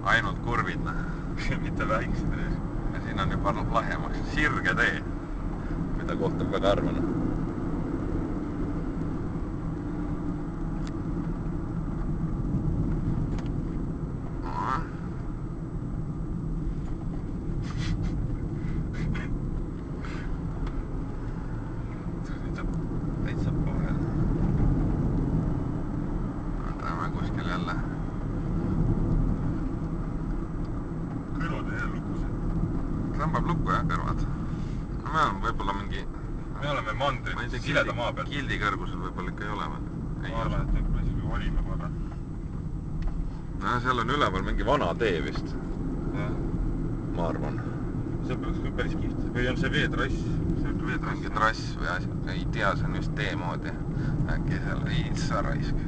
ainult kurvid, mitte väiksed ees. ja siin on juba lahjemaks sirge tee, mida kohtab väga harva. Täitsa pohel. Võtame kuskil jälle. Kõrvad on jälle lukus. Tõmbab lukku jah, kõrvad. No me oleme võib-olla mingi... Me oleme mandrid sileda maa peal. Gildi kõrgusel võib-olla ikka ei ole või? Ma arvan, et võib-olla isegi olime korra. No seal on üleval mingi vana tee vist. Ma arvan. See peaks küll päris kihvt. Või on see veetrass? Mingi trass või asi. Ei tea, see on just tee moodi. Äkki seal riitsa raisk.